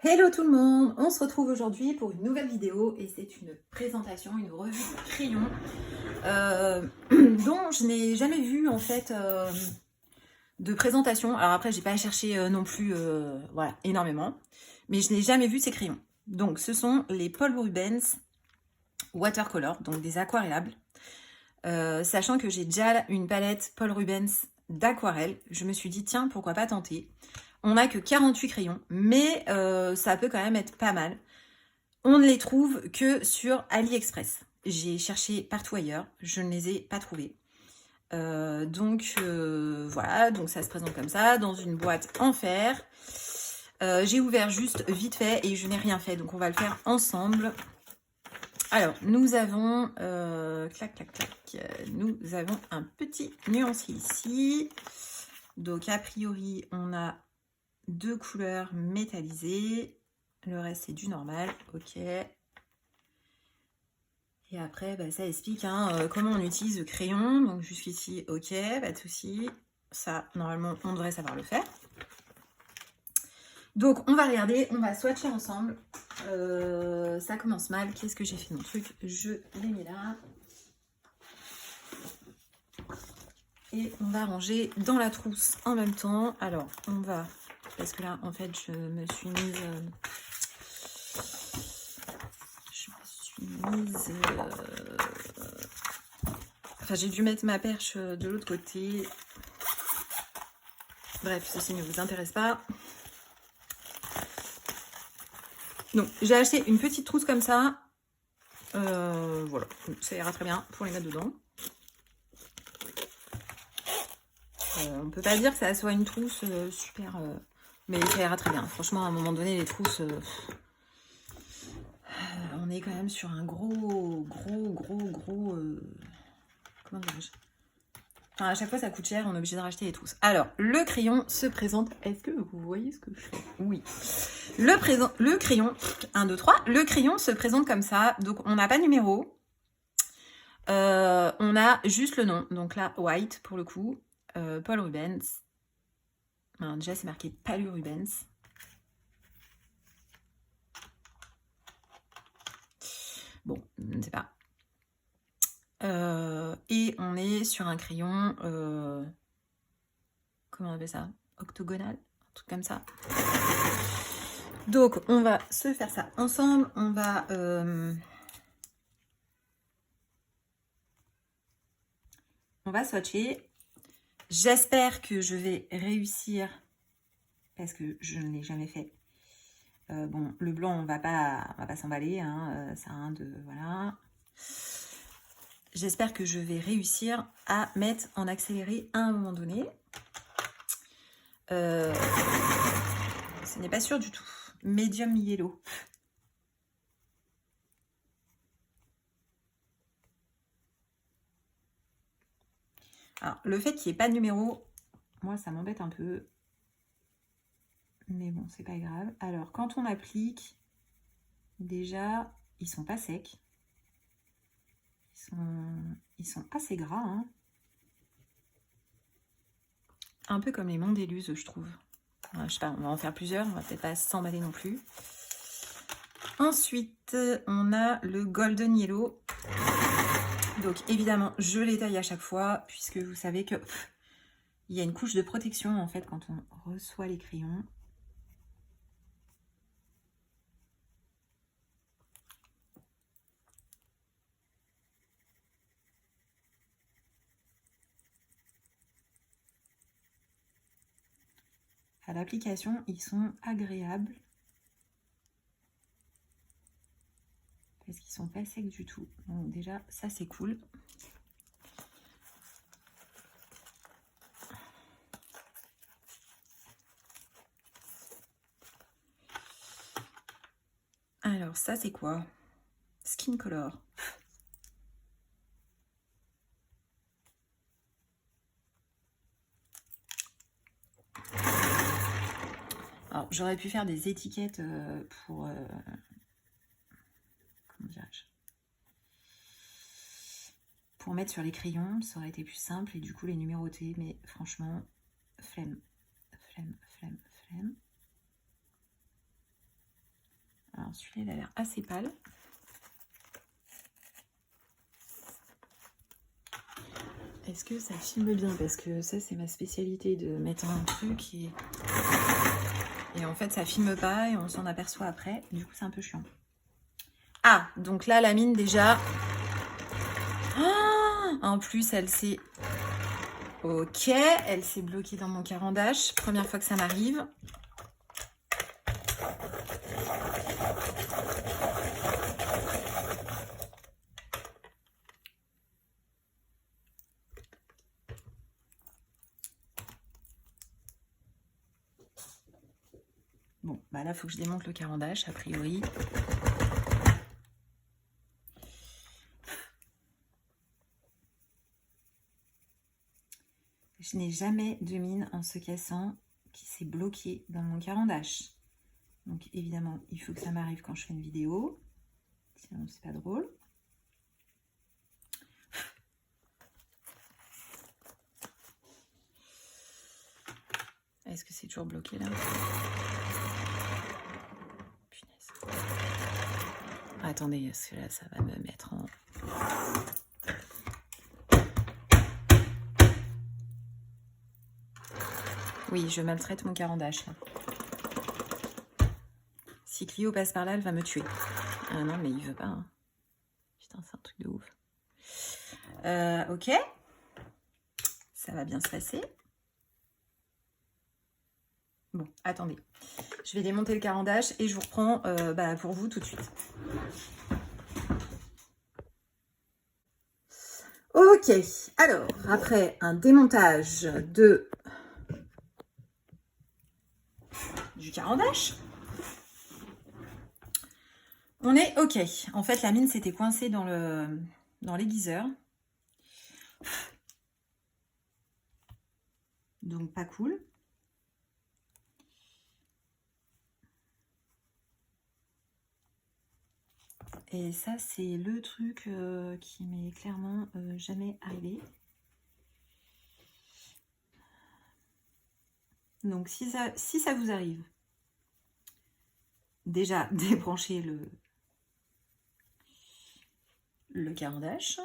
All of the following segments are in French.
Hello tout le monde, on se retrouve aujourd'hui pour une nouvelle vidéo et c'est une présentation, une revue de crayons dont je n'ai jamais vu en fait de présentation. Alors après j'ai pas cherché non plus voilà, énormément, mais je n'ai jamais vu ces crayons. Donc ce sont les Paul Rubens Watercolor, donc des aquarellables. Sachant que j'ai déjà une palette Paul Rubens d'aquarelle, je me suis dit tiens pourquoi pas tenter. On n'a que 48 crayons, mais ça peut quand même être pas mal. On ne les trouve que sur AliExpress. J'ai cherché partout ailleurs, je ne les ai pas trouvés. Voilà, donc ça se présente comme ça, dans une boîte en fer. J'ai ouvert juste vite fait et je n'ai rien fait, donc on va le faire ensemble. Alors, nous avons, nous avons un petit nuancier ici. Donc, a priori, on a deux couleurs métallisées. Le reste, c'est du normal. Ok. Et après, bah, ça explique comment on utilise le crayon. Donc, jusqu'ici, ok, pas de souci. Ça, normalement, on devrait savoir le faire. Donc, on va regarder, on va swatcher ensemble. Ça commence mal. Qu'est-ce que j'ai fait mon truc? Je l'ai mis là. Et on va ranger dans la trousse en même temps. Alors, on va... Parce que là, en fait, je me suis mise... Enfin, j'ai dû mettre ma perche de l'autre côté. Bref, ceci ne vous intéresse pas. Donc, j'ai acheté une petite trousse comme ça. Voilà, ça ira très bien pour les mettre dedans. On peut pas dire que ça soit une trousse super... mais ça ira très bien. Franchement, à un moment donné, les trousses... on est quand même sur un gros... comment dirais-je? Enfin, à chaque fois, ça coûte cher, on est obligé de racheter les trousses. Alors, le crayon se présente... Est-ce que vous voyez ce que je fais? Oui. Le crayon, 1, 2, 3, le crayon se présente comme ça. Donc, on n'a pas de numéro. On a juste le nom. Donc là, white, pour le coup. Paul Rubens. Alors, déjà, c'est marqué Paul Rubens. Bon, je ne sais pas. Et on est sur un crayon... comment on appelle ça? Octogonal, un truc comme ça. Donc, on va se faire ça ensemble. On va swatcher. J'espère que je vais réussir parce que je ne l'ai jamais fait. Bon, le blanc, on va pas s'emballer. Hein, ça a un de... Voilà. J'espère que je vais réussir à mettre en accéléré à un moment donné. Ce n'est pas sûr du tout. Medium yellow. Alors, le fait qu'il n'y ait pas de numéro, moi, ça m'embête un peu. Mais bon, c'est pas grave. Alors, quand on applique, déjà, ils sont pas secs. Ils sont assez gras. Hein. Un peu comme les Mondeluz, je trouve. Je sais pas, on va en faire plusieurs. On va peut-être pas s'emballer non plus. Ensuite, on a le Golden Yellow. Donc, évidemment, je les taille à chaque fois, puisque vous savez que il y a une couche de protection, en fait, quand on reçoit les crayons. À l'application, ils sont agréables. Parce qu'ils sont pas secs du tout. Donc déjà, ça c'est cool. Alors ça c'est quoi? Skin Color. Alors j'aurais pu faire des étiquettes pour... comment dirais-je? Pour mettre sur les crayons, ça aurait été plus simple et du coup les numéroter, mais franchement, flemme. Alors celui-là, il a l'air assez pâle. Est-ce que ça filme bien? Parce que ça, c'est ma spécialité de mettre un truc et en fait, ça filme pas et on s'en aperçoit après. Du coup, c'est un peu chiant. Ah, donc là, la mine, déjà... Ah, en plus, elle s'est... Ok, elle s'est bloquée dans mon carandache. Première fois que ça m'arrive. Bon, bah là, il faut que je démonte le carandache, a priori. Je n'ai jamais de mine en se cassant qui s'est bloquée dans mon carandache. Donc évidemment, il faut que ça m'arrive quand je fais une vidéo. Sinon, c'est pas drôle. Est-ce que c'est toujours bloqué là? Punaise. Attendez, parce que là, ça va me mettre en... Oui, je maltraite mon carandache là. Si Clio passe par là, elle va me tuer. Ah non, mais il veut pas. Hein. Putain, c'est un truc de ouf. Ok. Ça va bien se passer. Bon, attendez. Je vais démonter le carandache et je vous reprends pour vous tout de suite. Ok. Alors, après un démontage du carandache, on est ok. En fait, la mine s'était coincée dans l'aiguiseur. Donc, pas cool. Et ça, c'est le truc qui m'est clairement jamais arrivé. Donc, si ça vous arrive, déjà, débranchez le carandache.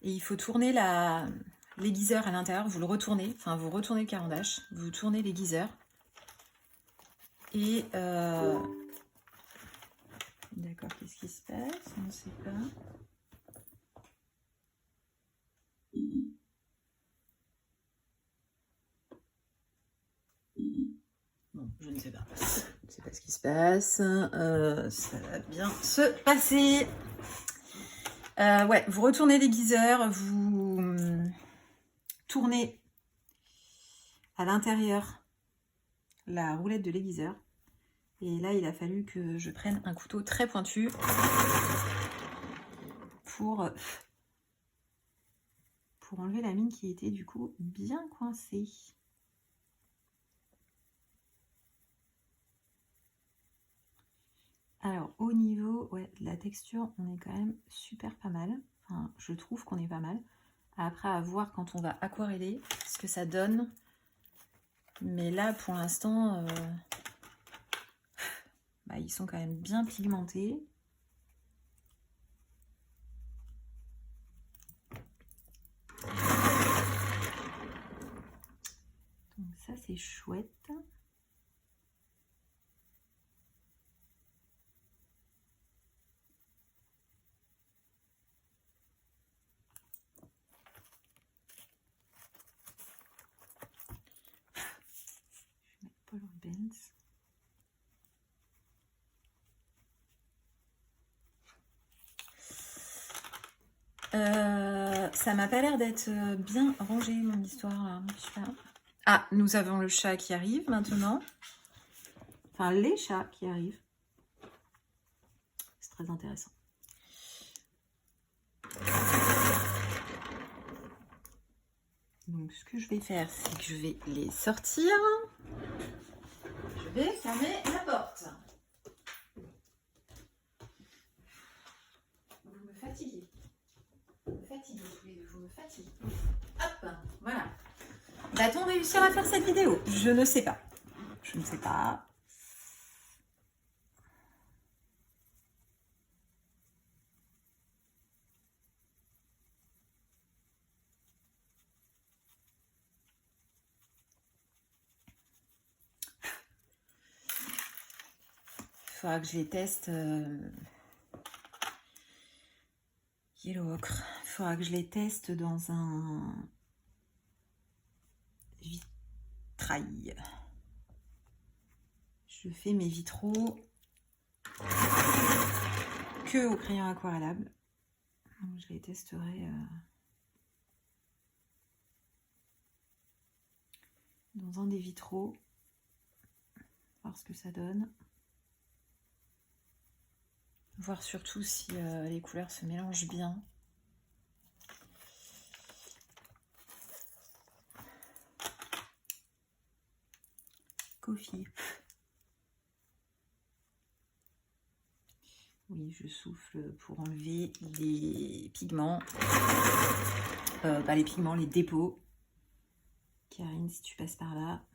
Et il faut tourner l'aiguiseur à l'intérieur. Vous le retournez, enfin, vous retournez le carandache, vous tournez l'aiguiseur. Et... D'accord, qu'est-ce qui se passe? On ne sait pas. Bon, je ne sais pas. Je ne sais pas ce qui se passe. Ça va bien se passer. Ouais, vous retournez l'aiguiseur, vous tournez à l'intérieur la roulette de l'aiguiseur. Et là, il a fallu que je prenne un couteau très pointu pour enlever la mine qui était du coup bien coincée. Alors, au niveau de la texture, on est quand même super pas mal. Enfin, je trouve qu'on est pas mal. Après, à voir quand on va aquareller ce que ça donne. Mais là, pour l'instant... ils sont quand même bien pigmentés. Donc ça, c'est chouette. Je vais mettre Polar Benz. Ça m'a pas l'air d'être bien rangé mon histoire là. Ah, nous avons le chat qui arrive maintenant. Enfin, les chats qui arrivent. C'est très intéressant. Donc, ce que je vais faire, c'est que je vais les sortir. Je vais fermer la porte. Vous me fatiguez. Vous me fatiguez tous les deux, vous me fatiguez. Hop, voilà. Va-t-on réussir à faire cette vidéo? Je ne sais pas. Je ne sais pas. faudra que je les teste. Yellow ocre. Il faudra que je les teste dans un vitrail. Je fais mes vitraux que au crayon aquarellable. Donc, je les testerai dans un des vitraux. Voir ce que ça donne. Voir surtout si les couleurs se mélangent bien. Coffee. Oui, je souffle pour enlever les pigments. Pas les pigments, les dépôts. Karine, si tu passes par là.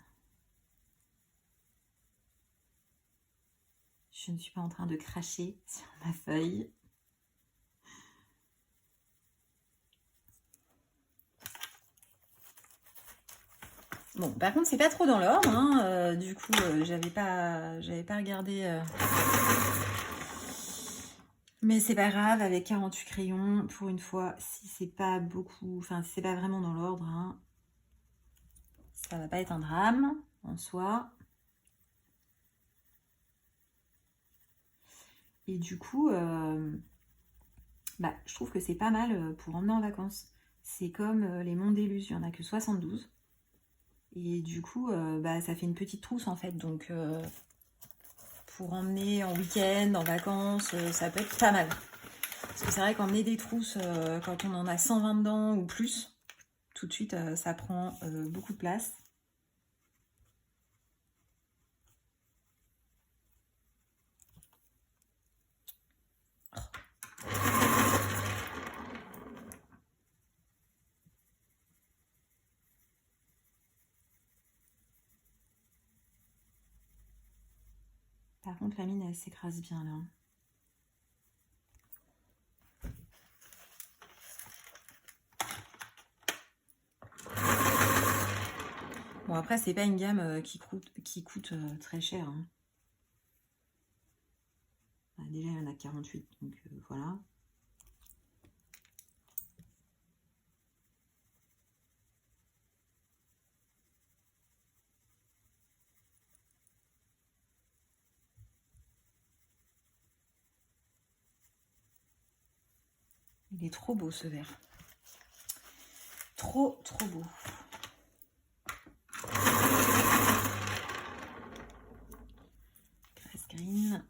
Je ne suis pas en train de cracher sur ma feuille. Bon, par contre, c'est pas trop dans l'ordre. Hein. Du coup, j'avais pas regardé. Mais c'est pas grave, avec 48 crayons, pour une fois, si c'est pas beaucoup, enfin, si c'est pas vraiment dans l'ordre, hein, ça va pas être un drame en soi. Et du coup, je trouve que c'est pas mal pour emmener en vacances. C'est comme les monts d'Éluse, il n'y en a que 72. Et du coup, ça fait une petite trousse en fait. Donc, pour emmener en week-end, en vacances, ça peut être pas mal. Parce que c'est vrai qu'emmener des trousses, quand on en a 120 dedans ou plus, tout de suite, ça prend beaucoup de place. Par contre, la mine, elle s'écrase bien là. Bon, après, c'est pas une gamme qui coûte très cher. Hein. Déjà, il y en a 48, donc voilà. Il est trop beau ce verre. Trop beau. Grass green.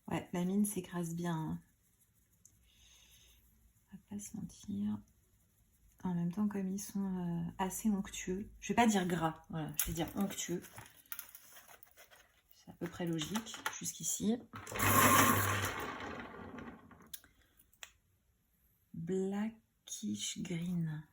Ouais, la mine s'écrase bien. Hein. On va pas se mentir. En même temps, comme ils sont assez onctueux, je vais pas dire gras, voilà, je vais dire onctueux. C'est à peu près logique jusqu'ici. Blackish green.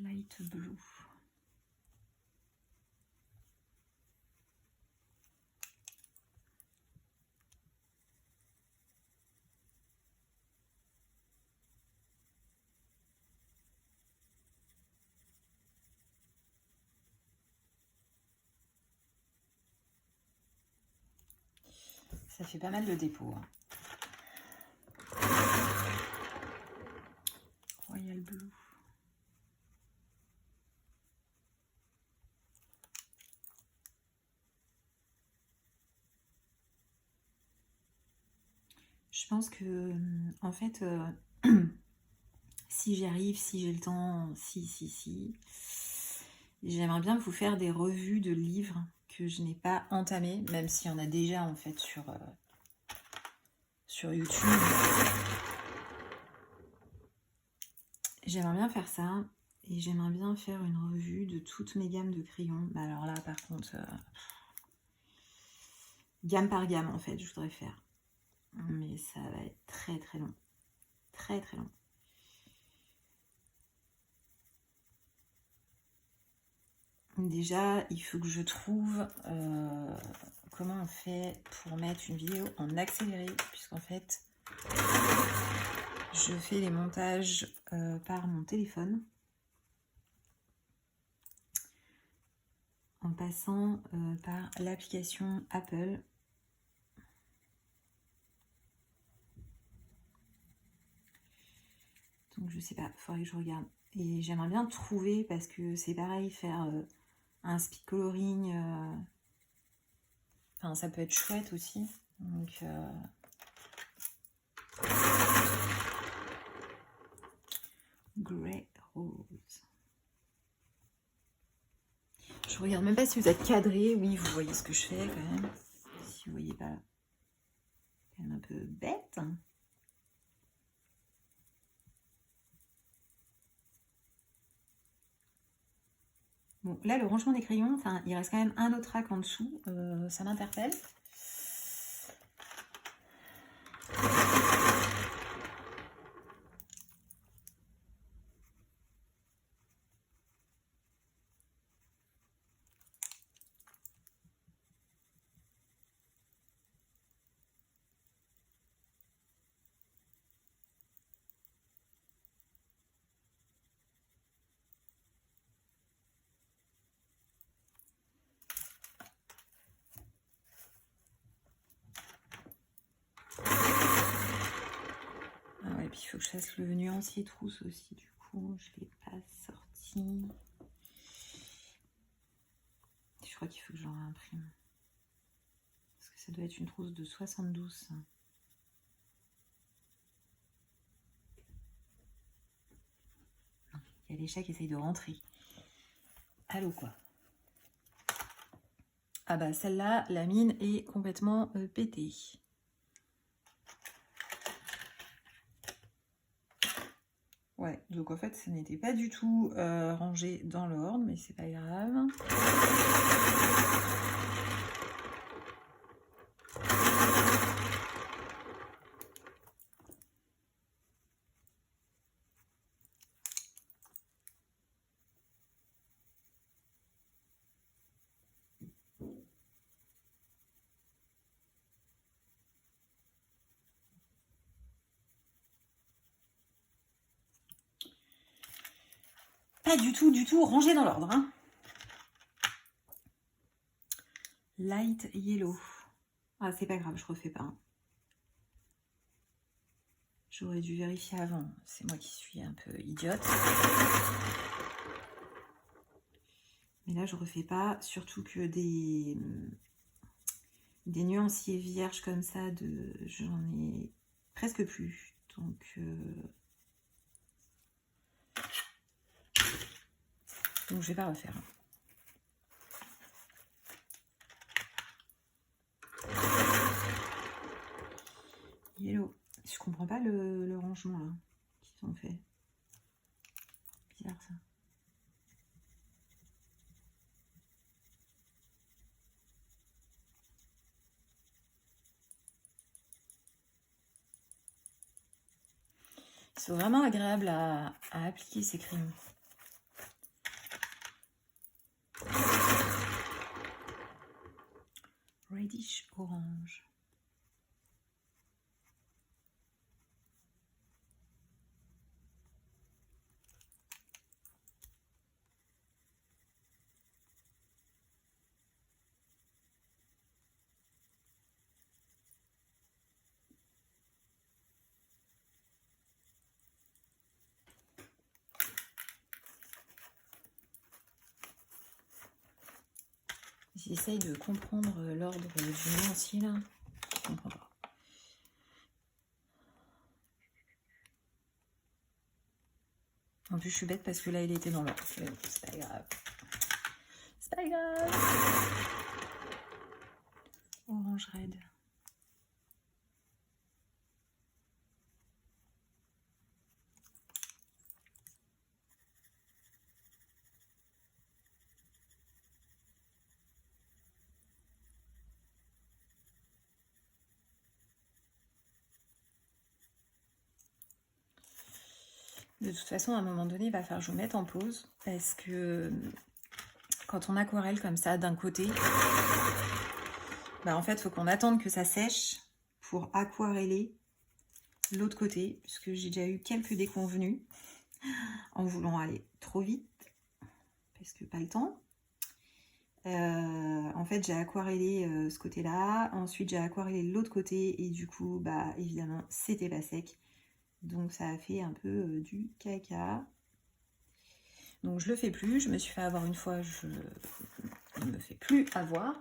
Light blue. Ça fait pas mal de dépôts. Hein. Royal blue. Je pense que, en fait, si j'y arrive, si j'ai le temps, si, j'aimerais bien vous faire des revues de livres que je n'ai pas entamé, même s'il y en a déjà en fait sur YouTube. J'aimerais bien faire ça. Et j'aimerais bien faire une revue de toutes mes gammes de crayons. Mais alors là, par contre, gamme par gamme, en fait, je voudrais faire. Mais ça va être très, très long. Très, très long. Déjà, il faut que je trouve comment on fait pour mettre une vidéo en accéléré. Puisqu'en fait, je fais les montages par mon téléphone. En passant par l'application Apple. Donc je sais pas, il faudrait que je regarde. Et j'aimerais bien trouver, parce que c'est pareil, faire un speed coloring. Enfin, ça peut être chouette aussi. Donc Grey Rose. Je regarde même pas si vous êtes cadré. Oui, vous voyez ce que je fais quand même. Si vous voyez pas, quand même un peu bête. Bon, là, le rangement des crayons, enfin, il reste quand même un autre rack en dessous. Ça m'interpelle. Puis il faut que je fasse le nuancier trousse aussi, du coup, je ne l'ai pas sorti. Je crois qu'il faut que j'en réimprime. Parce que ça doit être une trousse de 72. Il y a les chats qui essayent de rentrer. Allô, quoi. Ah bah celle-là, la mine est complètement pétée. Ouais, donc en fait, ça n'était pas du tout rangé dans l'ordre, mais c'est pas grave. Pas du tout rangé dans l'ordre. Hein. Light yellow. Ah, c'est pas grave, je refais pas. Hein. J'aurais dû vérifier avant. C'est moi qui suis un peu idiote. Mais là, je refais pas. Surtout que des nuanciers vierges comme ça, j'en ai presque plus. Donc je vais pas refaire. Yellow. Je comprends pas le rangement là qu'ils ont fait. Bizarre ça. Ils sont vraiment agréables à appliquer ces crayons. Reddish orange. J'essaye de comprendre l'ordre du nuancier là. Je comprends pas. En plus, je suis bête parce que là, il était dans l'ordre. C'est pas grave. C'est pas grave. orange red. De toute façon, à un moment donné, il va falloir que je vous mette en pause parce que quand on aquarelle comme ça d'un côté, bah en fait, il faut qu'on attende que ça sèche pour aquareller l'autre côté, puisque j'ai déjà eu quelques déconvenues en voulant aller trop vite, parce que pas le temps. En fait, j'ai aquarellé ce côté-là, ensuite j'ai aquarellé l'autre côté, et du coup, bah évidemment, c'était pas sec. Donc ça a fait un peu du caca. Donc je le fais plus, je me suis fait avoir une fois, je ne me fais plus avoir.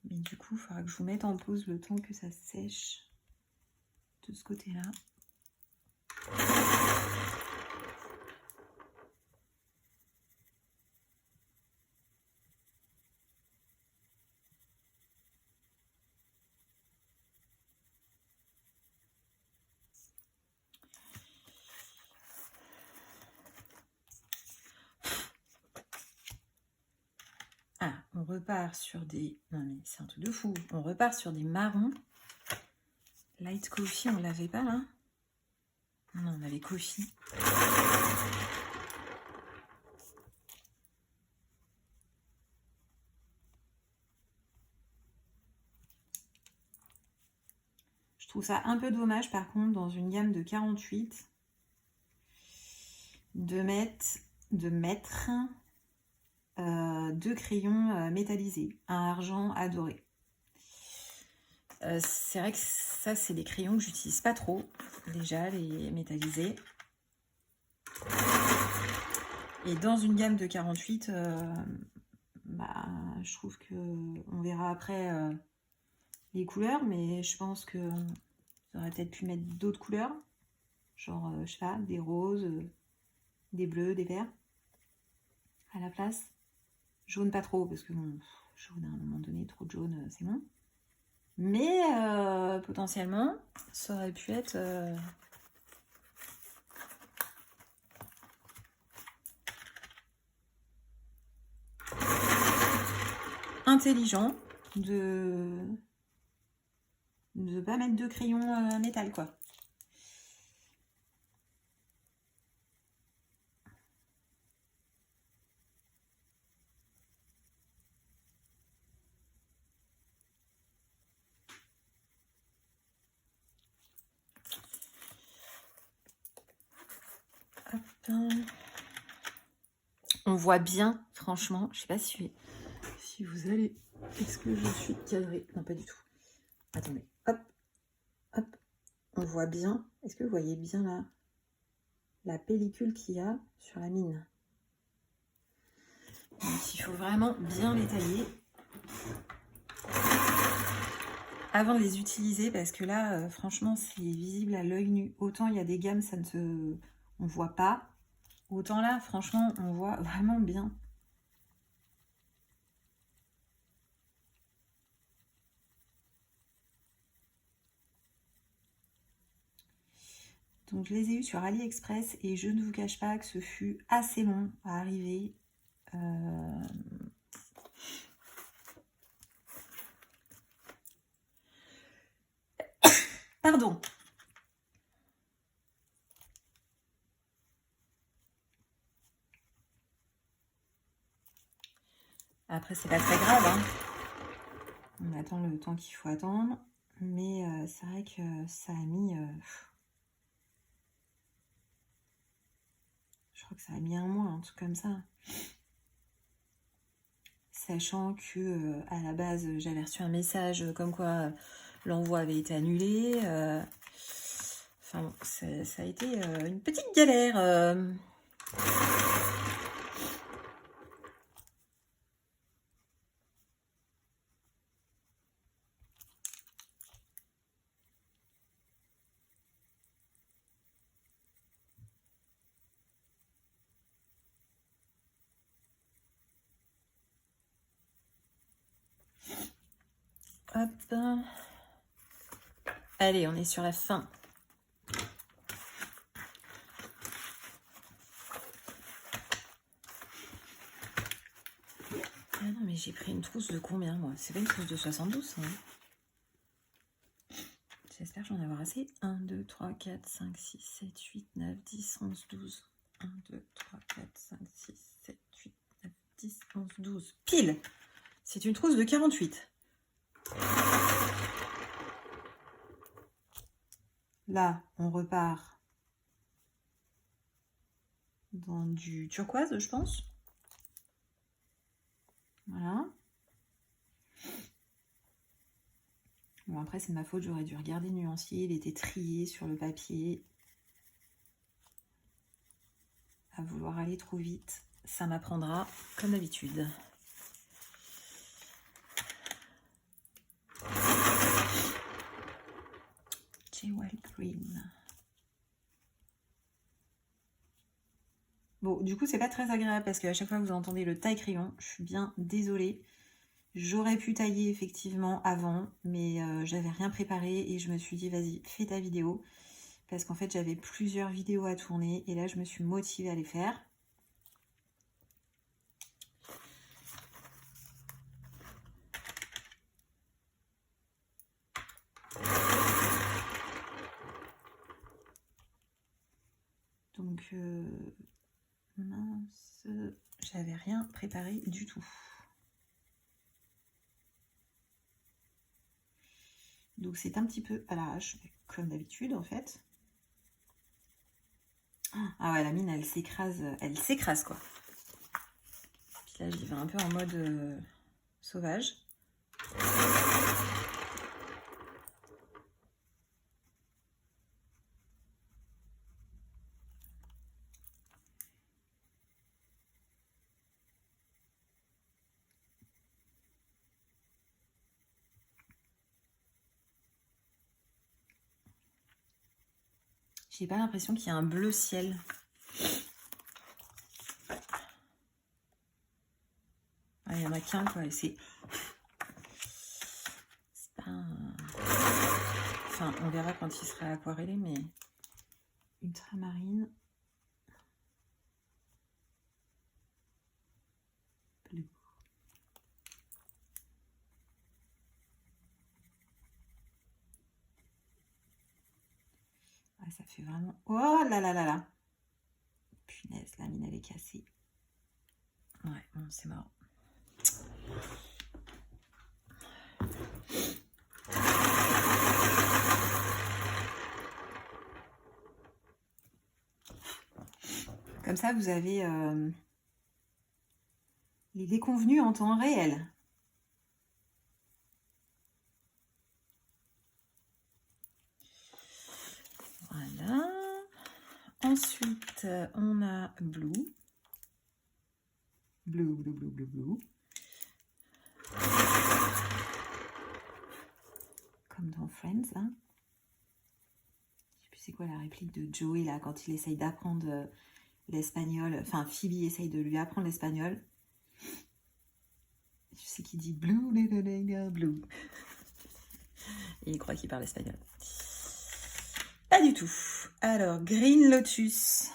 Mais du coup, il faudra que je vous mette en pause le temps que ça sèche de ce côté-là. Ah, on repart sur des... Non mais c'est un truc de fou. On repart sur des marrons. Light Coffee, on l'avait pas là? Non, on avait Coffee. Je trouve ça un peu dommage par contre dans une gamme de 48 de mettre deux crayons métallisés, un argent adoré. C'est vrai que ça, c'est des crayons que j'utilise pas trop, déjà, les métallisés. Et dans une gamme de 48, bah, je trouve que on verra après les couleurs, mais je pense que j'aurais peut-être pu mettre d'autres couleurs, genre, je sais pas, des roses, des bleus, des verts, à la place. Jaune pas trop, parce que bon, jaune à un moment donné, trop de jaune, c'est bon. Mais potentiellement, ça aurait pu être intelligent de pas mettre de crayon métal, quoi. On voit bien, franchement, je sais pas si vous allez... Est-ce que je suis cadrée? Non, pas du tout. Attendez, hop, hop. On voit bien, est-ce que vous voyez bien la pellicule qu'il y a sur la mine? Donc, il faut vraiment bien les tailler avant de les utiliser, parce que là, franchement, c'est visible à l'œil nu. Autant il y a des gammes, on voit pas. Autant là, franchement, on voit vraiment bien. Donc je les ai eus sur AliExpress et je ne vous cache pas que ce fut assez long à arriver. Pardon. Après, c'est pas très grave, hein. On attend le temps qu'il faut attendre. Mais c'est vrai que ça a mis... je crois que ça a mis un mois, un truc comme ça. Sachant que à la base, j'avais reçu un message comme quoi l'envoi avait été annulé. Enfin bon, ça a été une petite galère. hop. Allez, on est sur la fin. Ah non, mais j'ai pris une trousse de combien, moi? C'est pas une trousse de 72, ça, hein. J'espère que j'en avoir assez. 1, 2, 3, 4, 5, 6, 7, 8, 9, 10, 11, 12. 1, 2, 3, 4, 5, 6, 7, 8, 9, 10, 11, 12. Pile! C'est une trousse de 48. Là, on repart dans du turquoise, je pense. Voilà. Bon, après, c'est ma faute, j'aurais dû regarder le nuancier. Il était trié sur le papier. À vouloir aller trop vite, ça m'apprendra comme d'habitude. Jewel Green. Bon, du coup, c'est pas très agréable parce qu'à chaque fois que vous entendez le taille-crayon, je suis bien désolée. J'aurais pu tailler effectivement avant, mais j'avais rien préparé et je me suis dit, vas-y, fais ta vidéo. Parce qu'en fait, j'avais plusieurs vidéos à tourner et là, je me suis motivée à les faire. Donc, mince, j'avais rien préparé du tout. Donc c'est un petit peu à l'arrache, comme d'habitude en fait. Ah ouais, la mine elle s'écrase quoi. Puis là j'y vais un peu en mode sauvage. J'ai pas l'impression qu'il y a un bleu ciel. Ah, il y en a qu'un quoi, et c'est pas un... Enfin, on verra quand il sera aquarellé, mais ultramarine. Bleu. Ah, ça fait vraiment... Oh là là là là. Punaise, la mine elle est cassée. Ouais, bon, c'est mort. Comme ça, vous avez les déconvenus en temps réel. Voilà. Ensuite, on a Blue. Blue, blue, blue, blue, blue. Comme dans Friends, hein. Je sais plus c'est quoi la réplique de Joey, là, quand il essaye d'apprendre l'espagnol. Enfin, Phoebe essaye de lui apprendre l'espagnol. Je sais qu'il dit Blue, blue. Et il croit qu'il parle espagnol. Pas du tout. Alors, Green Lotus.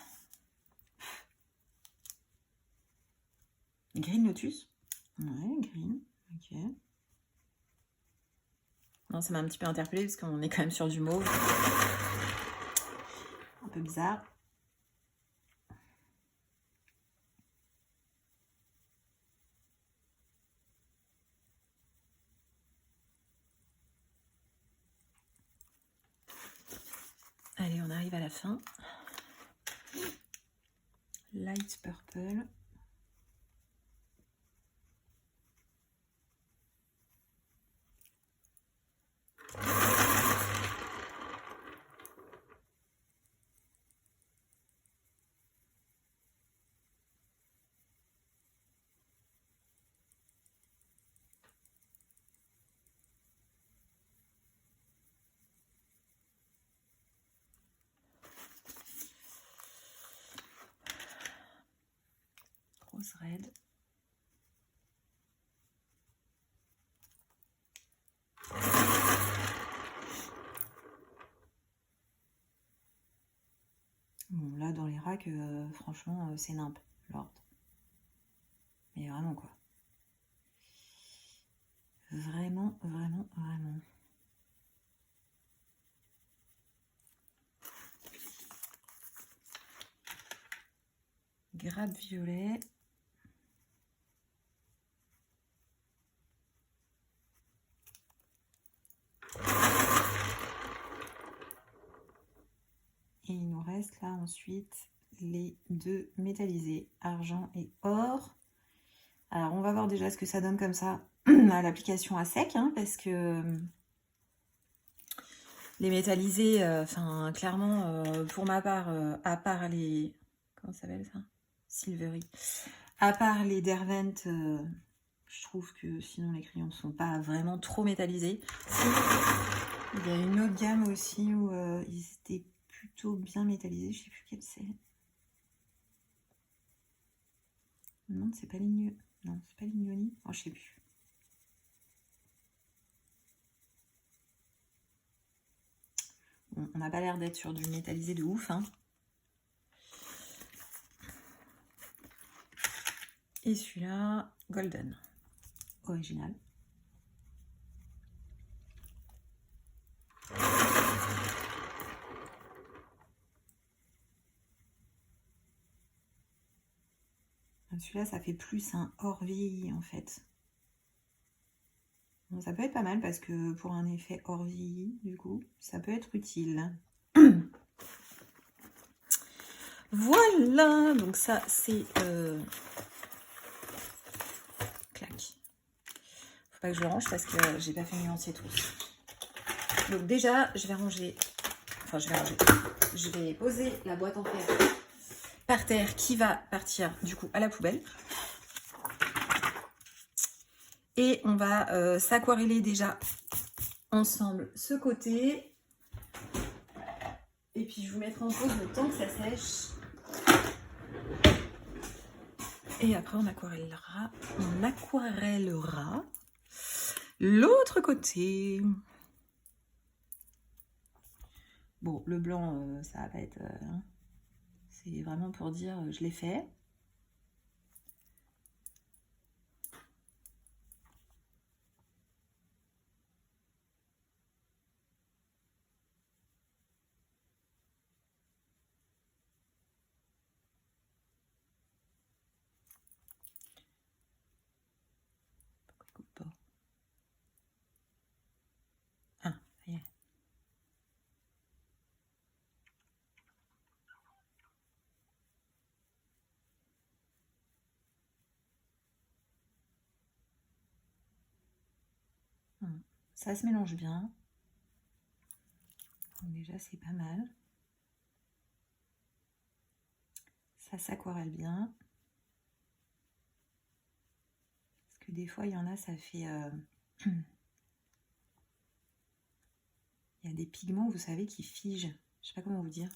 Green Lotus? Ouais, green. Ok. Non, ça m'a un petit peu interpellée parce qu'on est quand même sur du mauve. Un peu bizarre. Allez, on arrive à la fin. Light purple. Rose red. que franchement c'est nimp l'ordre. Mais vraiment quoi. Vraiment, vraiment, vraiment. Grappe violet. Et il nous reste là ensuite les deux métallisés, argent et or. Alors on va voir déjà ce que ça donne comme ça à l'application à sec, hein, parce que les métallisés, enfin clairement pour ma part, à part les... Comment ça s'appelle ça? Silvery. À part les Derwent, je trouve que sinon les crayons ne sont pas vraiment trop métallisés. Il y a une autre gamme aussi où ils étaient plutôt bien métallisés, je sais plus quelle c'est. Non, c'est pas Lignoni. Non, c'est pas Lignoni. Oh, je sais plus. Bon, on n'a pas l'air d'être sur du métallisé de ouf, hein. Et celui-là, Golden. Original. Celui-là, ça fait plus un or vieilli en fait. Bon, ça peut être pas mal parce que pour un effet or vieilli, du coup, ça peut être utile. Voilà, donc ça c'est... Clac. Faut pas que je le range parce que j'ai pas fait nuancer tous. Donc déjà, je vais ranger... Enfin, je vais poser la boîte en fer par terre qui va partir du coup à la poubelle. Et on va s'aquareller déjà ensemble ce côté. Et puis je vous mettrai en pause le temps que ça sèche. Et après on aquarellera l'autre côté. Bon, le blanc, ça va pas être... c'est vraiment pour dire je l'ai fait. Ah, ça y est. Ça se mélange bien. Donc déjà, c'est pas mal. Ça s'aquarelle bien. Parce que des fois, il y en a, ça fait... il y a des pigments, vous savez, qui figent. Je sais pas comment vous dire.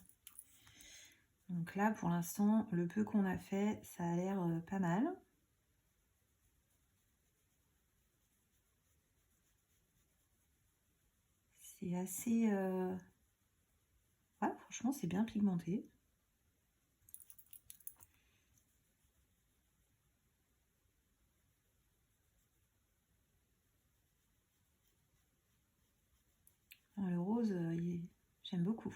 Donc là, pour l'instant, le peu qu'on a fait, ça a l'air pas mal. C'est assez... Ouais, franchement, c'est bien pigmenté. Alors, le rose, j'aime beaucoup.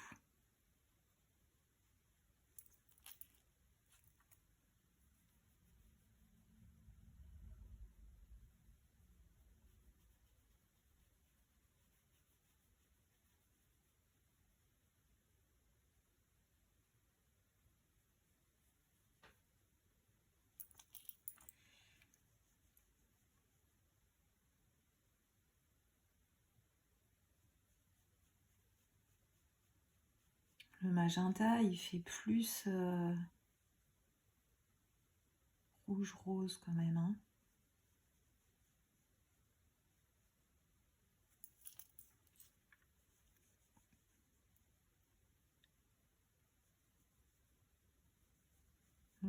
Le magenta, il fait plus rouge-rose quand même, hein.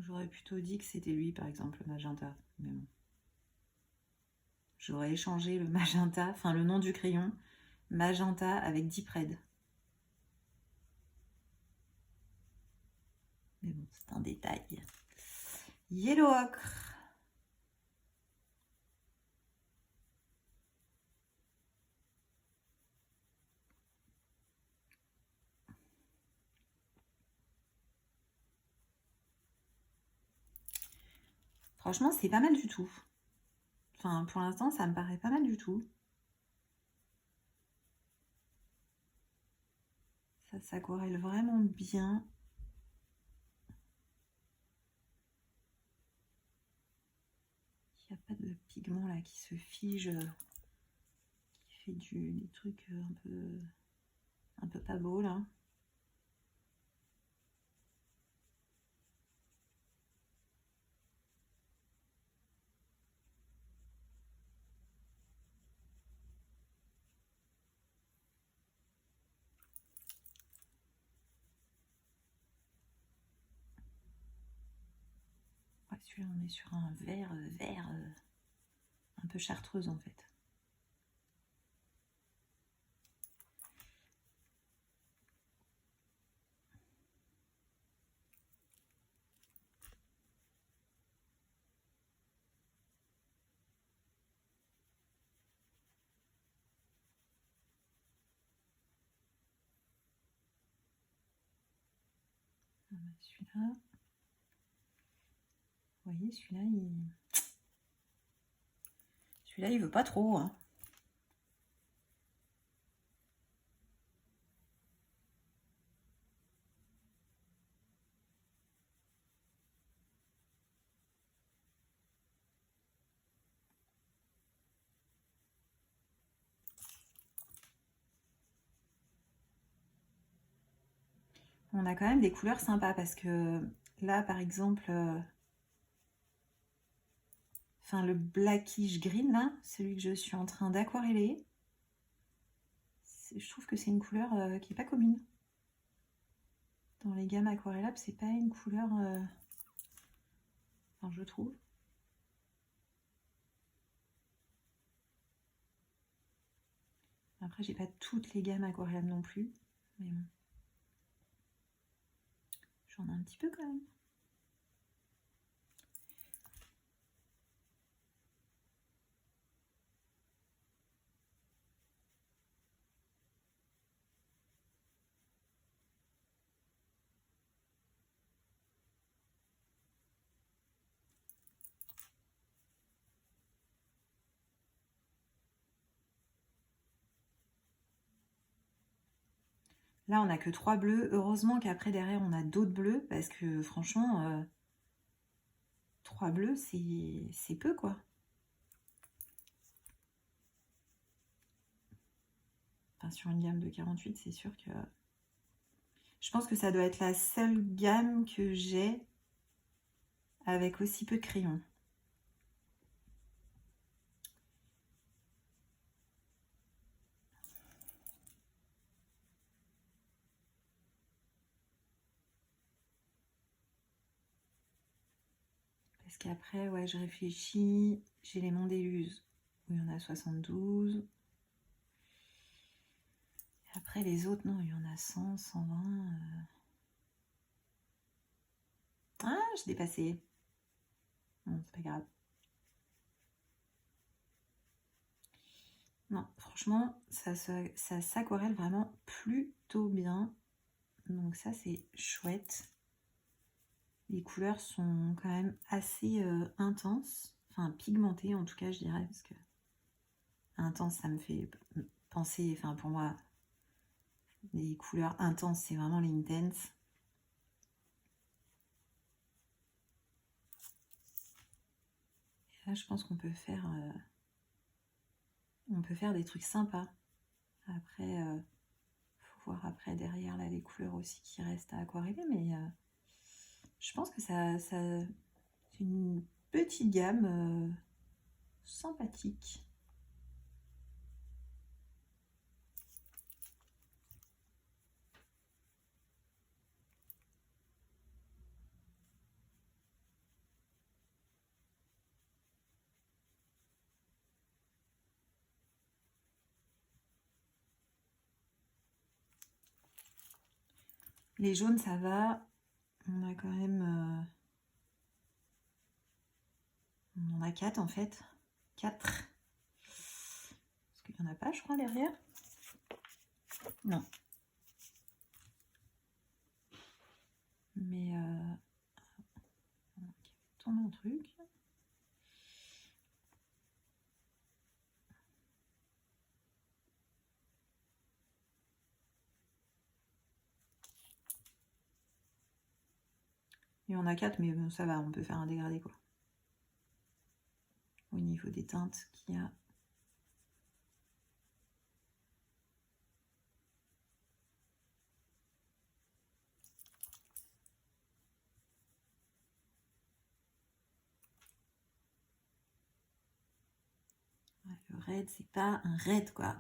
J'aurais plutôt dit que c'était lui, par exemple, le magenta. Mais bon. J'aurais échangé le magenta, enfin le nom du crayon, magenta avec Deep Red. Mais bon, C'est un détail. Yellow ocre. Franchement, c'est pas mal du tout. Enfin, pour l'instant, ça me paraît pas mal du tout. Ça s'aquarelle vraiment bien. Il n'y a pas de pigment là qui se fige, qui fait des trucs un peu pas beaux là. Ouais, celui-là, on est sur un vert un peu chartreuse en fait. Celui-là, vous voyez, celui-là, il veut pas trop. Hein. On a quand même des couleurs sympas parce que là, par exemple, enfin le blackish green là, celui que je suis en train d'aquareller, je trouve que c'est une couleur qui n'est pas commune. Dans les gammes aquarellables, c'est pas une couleur, enfin je trouve. Après, j'ai pas toutes les gammes aquarellables non plus, mais bon. J'en ai un petit peu quand même. Là, on n'a que 3 bleus. Heureusement qu'après, derrière, on a d'autres bleus. Parce que franchement, 3 bleus, c'est peu, quoi. Enfin, sur une gamme de 48, c'est sûr que... Je pense que ça doit être la seule gamme que j'ai avec aussi peu de crayons. Parce qu'après, ouais, je réfléchis. J'ai les Mondeluz où il y en a 72. Et après, les autres, non, il y en a 100, 120. Ah, j'ai dépassé. Bon, c'est pas grave. Non, franchement, ça s'aquarelle vraiment plutôt bien. Donc ça, c'est chouette. Les couleurs sont quand même assez intenses. Enfin, pigmentées en tout cas, je dirais. Parce que intense, ça me fait penser... Enfin, pour moi, les couleurs intenses, c'est vraiment les intenses. Et là, je pense qu'on peut faire... on peut faire des trucs sympas. Après, faut voir après derrière là les couleurs aussi qui restent à aquareller, mais je pense que c'est une petite gamme sympathique. Les jaunes, ça va. On a quand même... on en a 4 en fait. 4. Parce qu'il n'y en a pas, je crois, derrière. Non. Mais... tourne un truc. Il y en a 4, mais bon, ça va, on peut faire un dégradé quoi. Au niveau des teintes qu'il y a. Ouais, le red, c'est pas un red quoi.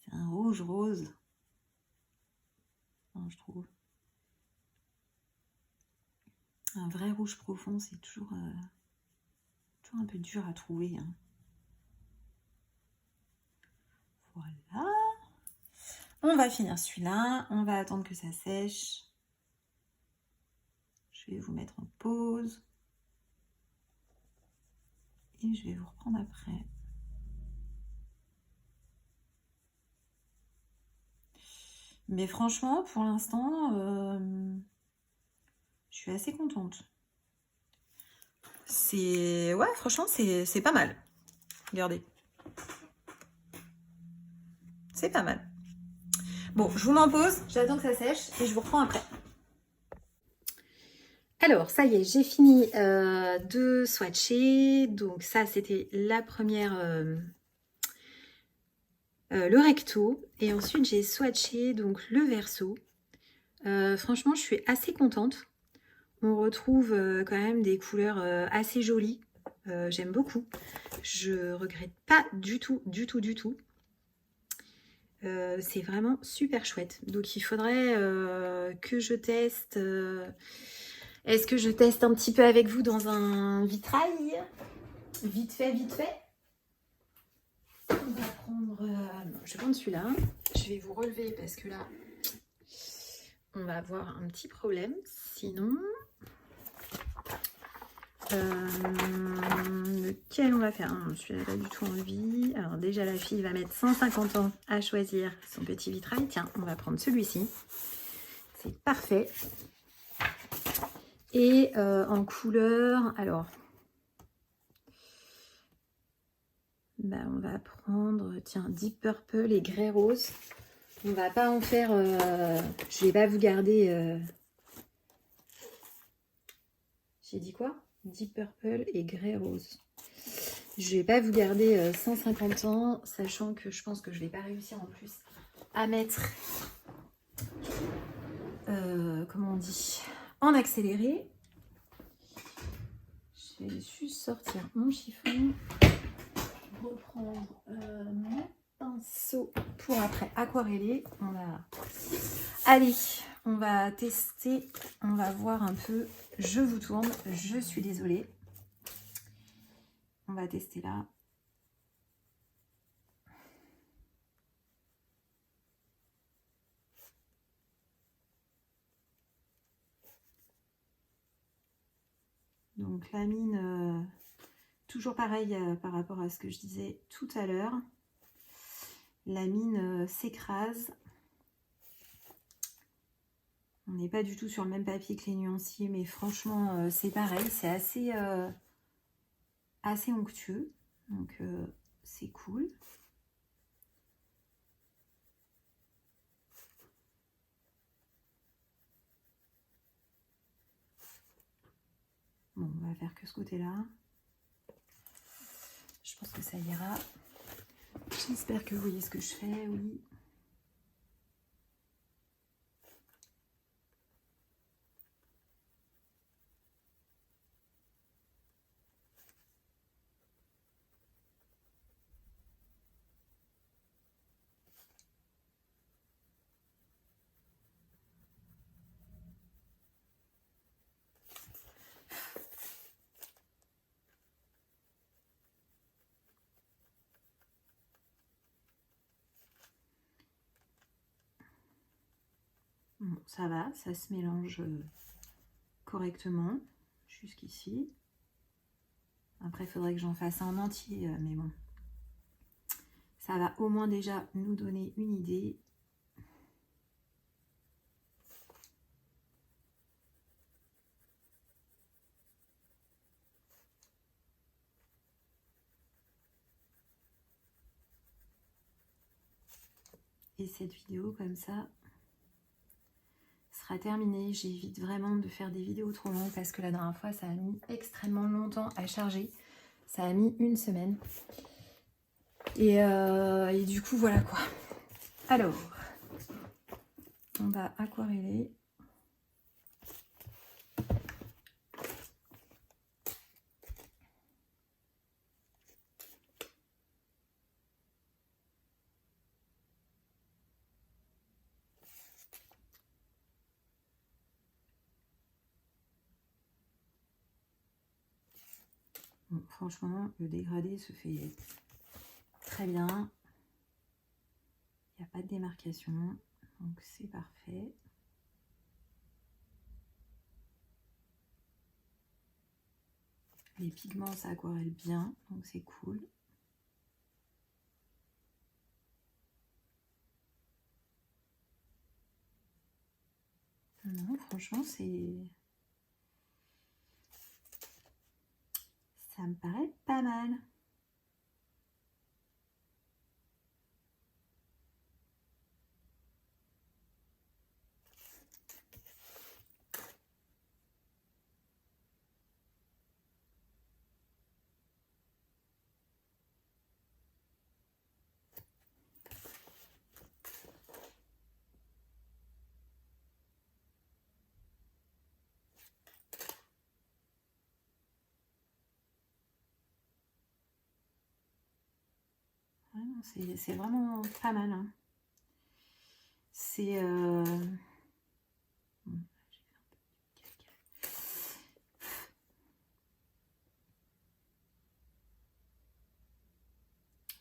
C'est un rouge rose. Enfin, je trouve. Un vrai rouge profond, c'est toujours un peu dur à trouver. Hein. Voilà. On va finir celui-là. On va attendre que ça sèche. Je vais vous mettre en pause. Et je vais vous reprendre après. Mais franchement, pour l'instant, je suis assez contente. C'est... Ouais, franchement, c'est pas mal. Regardez. C'est pas mal. Bon, je vous mets en pause. J'attends que ça sèche et je vous reprends après. Alors, ça y est, j'ai fini de swatcher. Donc ça, c'était la première... le recto. Et ensuite, j'ai swatché donc le verso. Franchement, je suis assez contente. On retrouve quand même des couleurs assez jolies. J'aime beaucoup. Je regrette pas du tout. C'est vraiment super chouette. Donc il faudrait que je teste. Est-ce que je teste un petit peu avec vous dans un vitrail? Vite fait. On va prendre... non, je vais prendre celui-là. Je vais vous relever parce que là, on va avoir un petit problème. Sinon... lequel on va faire? Celui-là pas du tout envie. Alors déjà la fille va mettre 150 ans à choisir son petit vitrail. Tiens, on va prendre celui-ci. C'est parfait. Et en couleur, alors on va prendre, tiens, Deep Purple et Grey Rose. On va pas en faire, je vais pas vous garder, j'ai dit quoi? Deep Purple et Grey Rose. Je vais pas vous garder 150 ans, sachant que je pense que je vais pas réussir en plus à mettre, comment on dit, en accéléré. Je vais juste sortir mon chiffon, reprendre mon pinceau pour après aquareller. Allez, on va tester, on va voir un peu. Je vous tourne, je suis désolée. On va tester là. Donc la mine, toujours pareil par rapport à ce que je disais tout à l'heure. La mine s'écrase. On n'est pas du tout sur le même papier que les nuanciers, mais franchement, c'est pareil. C'est assez onctueux. Donc, c'est cool. Bon, on va faire que ce côté-là. Je pense que ça ira. J'espère que vous voyez ce que je fais, oui. Bon, ça va, ça se mélange correctement jusqu'ici. Après, il faudrait que j'en fasse un entier, mais bon. Ça va au moins déjà nous donner une idée. Et cette vidéo, comme ça, sera terminée. J'évite vraiment de faire des vidéos trop longues parce que la dernière fois, ça a mis extrêmement longtemps à charger. Ça a mis une semaine. Et du coup, voilà quoi. Alors, on va aquareller. Bon, franchement, le dégradé se fait très bien. Il n'y a pas de démarcation, donc c'est parfait. Les pigments, ça aquarelle bien, donc c'est cool. Non, franchement, ça me paraît pas mal. C'est vraiment pas mal. Hein. C'est...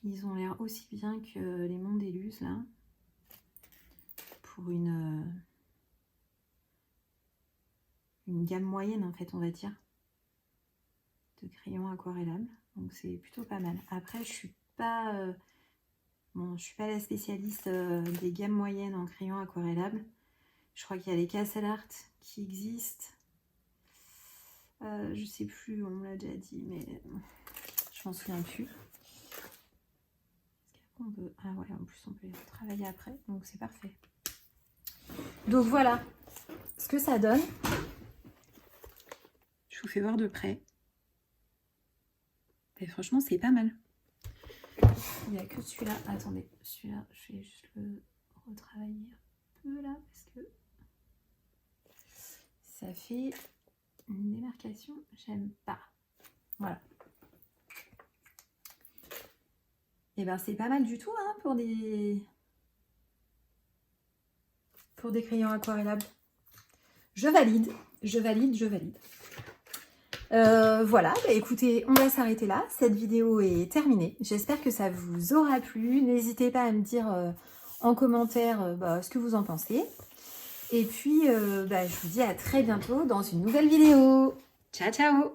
Ils ont l'air aussi bien que les Mondeluz, là. Pour une gamme moyenne, en fait, on va dire. De crayons aquarellables. Donc, c'est plutôt pas mal. Après, je suis pas... bon, je suis pas la spécialiste des gammes moyennes en crayons aquarellables. Je crois qu'il y a les Castle Art qui existent. Je sais plus, on me l'a déjà dit, mais je m'en souviens plus. On peut... Ah ouais, en plus on peut les travailler après, donc c'est parfait. Donc voilà ce que ça donne. Je vous fais voir de près. Et franchement, c'est pas mal. Il n'y a que celui-là. Attendez, celui-là, je vais juste le retravailler un peu là, parce que ça fait une démarcation, j'aime pas. Voilà. Et ben c'est pas mal du tout hein, pour des crayons aquarellables. Je valide, je valide, je valide. Voilà, bah écoutez, on va s'arrêter là. Cette vidéo est terminée. J'espère que ça vous aura plu. N'hésitez pas à me dire en commentaire ce que vous en pensez. Et puis, je vous dis à très bientôt dans une nouvelle vidéo. Ciao, ciao!